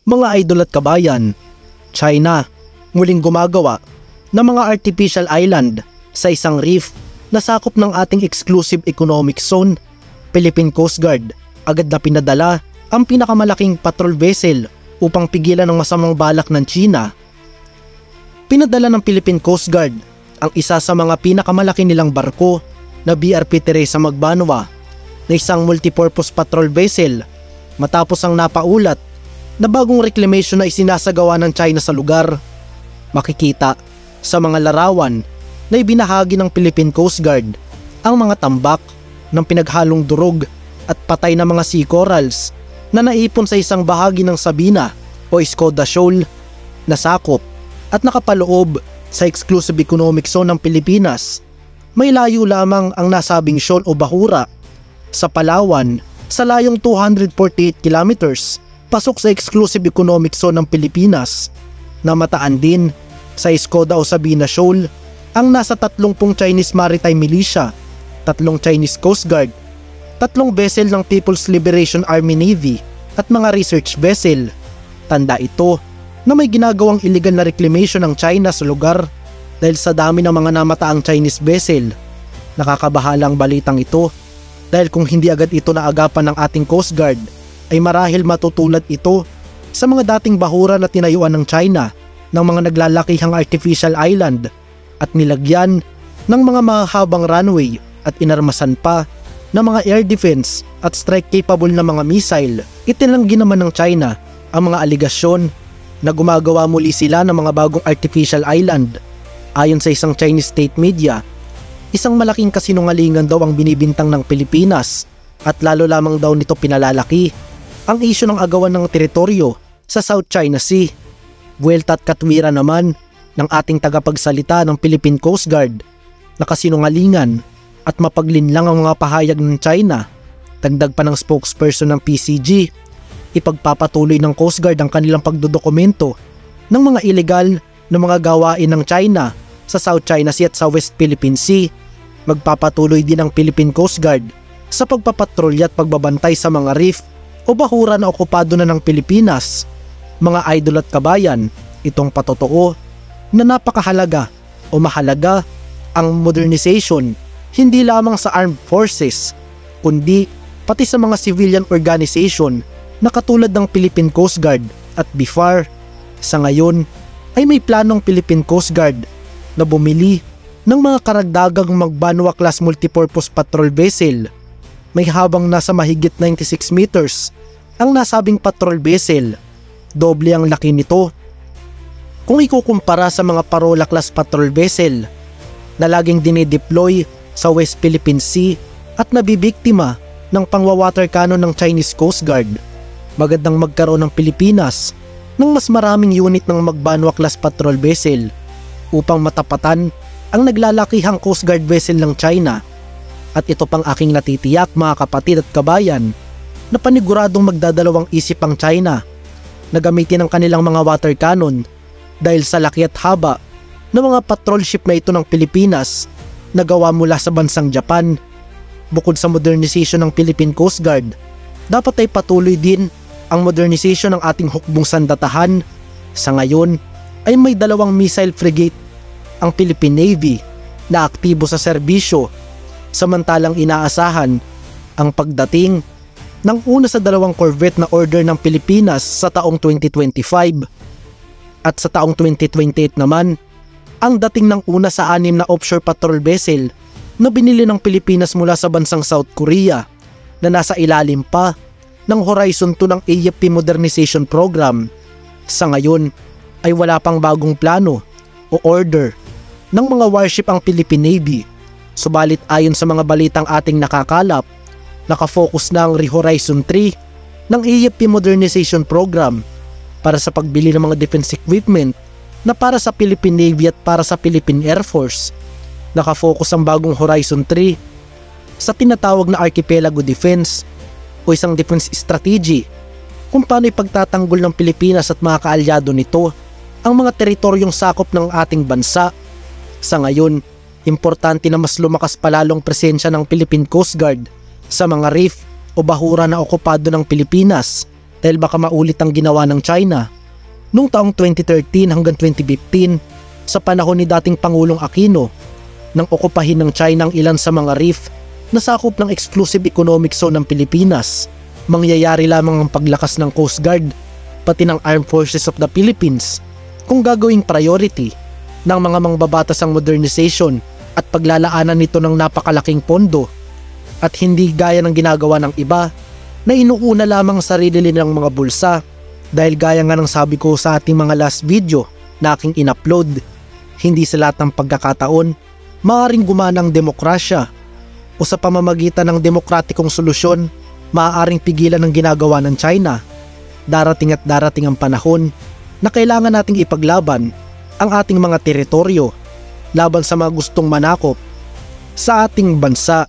Mga idol at kabayan, China muling gumagawa ng mga artificial island sa isang reef na sakop ng ating exclusive economic zone. Philippine Coast Guard agad na pinadala ang pinakamalaking patrol vessel upang pigilan ang masamang balak ng China. Pinadala ng Philippine Coast Guard ang isa sa mga pinakamalaki nilang barko na BRP Teresa Magbanua na isang multipurpose patrol vessel matapos ang napaulat na bagong reclamation na isinasagawa ng China sa lugar. Makikita sa mga larawan na ibinahagi ng Philippine Coast Guard ang mga tambak ng pinaghalong durog at patay na mga sea corals na naipon sa isang bahagi ng Sabina o Escoda Shoal na sakop at nakapaloob sa exclusive economic zone ng Pilipinas. May layo lamang ang nasabing shoal o bahura sa Palawan sa layong 248 kilometers pasok sa exclusive economic zone ng Pilipinas. Namataan din sa Escoda o Sabina Shoal ang nasa 30 Chinese Maritime Militia, 3 Chinese Coast Guard, 3 vessel ng People's Liberation Army Navy at mga research vessel. Tanda ito na may ginagawang illegal na reclamation ng China sa lugar dahil sa dami ng mga namataang Chinese vessel. Nakakabahala ang balitang ito dahil kung hindi agad ito naagapan ng ating Coast Guard ay marahil matutulad ito sa mga dating bahura na tinayuan ng China ng mga naglalakihang artificial island at nilagyan ng mga mahahabang runway at inarmasan pa ng mga air defense at strike capable na mga missile. Itinanggi naman ng China ang mga aligasyon na gumagawa muli sila ng mga bagong artificial island. Ayon sa isang Chinese state media, isang malaking kasinungalingan daw ang binibintang ng Pilipinas at lalo lamang daw nito pinalalaki ang isyu ng agawan ng teritoryo sa South China Sea. Buwelta at katwiran naman ng ating tagapagsalita ng Philippine Coast Guard na kasinungalingan at mapaglinlang ang mga pahayag ng China. Dagdag pa ng spokesperson ng PCG, ipagpapatuloy ng Coast Guard ang kanilang pagdodokumento ng mga illegal na mga gawain ng China sa South China Sea at sa West Philippine Sea. Magpapatuloy din ang Philippine Coast Guard sa pagpapatrolya at pagbabantay sa mga reef o bahura na okupado na ng Pilipinas. Mga idol at kabayan, itong patotoo na napakahalaga o mahalaga ang modernization hindi lamang sa armed forces kundi pati sa mga civilian organization na katulad ng Philippine Coast Guard at BIFAR. Sa ngayon ay may planong Philippine Coast Guard na bumili ng mga karagdagang Magbanua class multipurpose patrol vessel. May habang nasa mahigit 96 meters ang nasabing patrol vessel. Doble ang laki nito kung ikukumpara sa mga Parola class patrol vessel na laging dinideploy sa West Philippine Sea at nabibiktima ng pangwawater cannon ng Chinese Coast Guard. Magandang magkaroon ng Pilipinas ng mas maraming unit ng Magbanua class patrol vessel upang matapatan ang naglalakihang Coast Guard vessel ng China. At ito pang aking natitiyak mga kapatid at kabayan na paniguradong magdadalawang isip ang China na gamitin ang kanilang mga water cannon dahil sa laki at haba ng mga patrol ship na ito ng Pilipinas na gawa mula sa bansang Japan. Bukod sa modernization ng Philippine Coast Guard, dapat ay patuloy din ang modernization ng ating hukbong sandatahan. Sa ngayon ay may 2 missile frigate ang Philippine Navy na aktibo sa serbisyo, samantalang inaasahan ang pagdating ng una sa 2 corvette na order ng Pilipinas sa taong 2025 at sa taong 2028 naman ang dating ng una sa 6 na offshore patrol vessel na binili ng Pilipinas mula sa bansang South Korea na nasa ilalim pa ng Horizon 2 ng AFP Modernization Program. Sa ngayon ay wala pang bagong plano o order ng mga warship ang Philippine Navy. Subalit ayon sa mga balitang ating nakakalap, nakafocus na ang Horizon 3 ng AFP Modernization Program para sa pagbili ng mga defense equipment na para sa Philippine Navy at para sa Philippine Air Force. Nakafocus ang bagong Horizon 3 sa tinatawag na Archipelago Defense o isang defense strategy kung paano ipagtatanggol ng Pilipinas at mga kaalyado nito ang mga teritoryong sakop ng ating bansa. Sa ngayon, importante na mas lumakas palalong presensya ng Philippine Coast Guard sa mga reef o bahura na okupado ng Pilipinas dahil baka maulit ang ginawa ng China noong taong 2013 hanggang 2015 sa panahon ni dating Pangulong Aquino nang okupahin ng China ang ilan sa mga reef na sakop ng exclusive economic zone ng Pilipinas. Mangyayari lamang ang paglakas ng Coast Guard pati ng Armed Forces of the Philippines kung gagawing priority ng mga mangbabatas ang modernization at paglalaanan nito ng napakalaking pondo at hindi gaya ng ginagawa ng iba na inuuna lamang sarili nilang mga bulsa dahil gaya nga ng sabi ko sa ating mga last video na aking in-upload, hindi sa lahat ng pagkakataon maaaring gumana ang demokrasya o sa pamamagitan ng demokratikong solusyon maaaring pigilan ang ginagawa ng China. Darating at darating ang panahon na kailangan nating ipaglaban ang ating mga teritoryo laban sa mga gustong manakop sa ating bansa.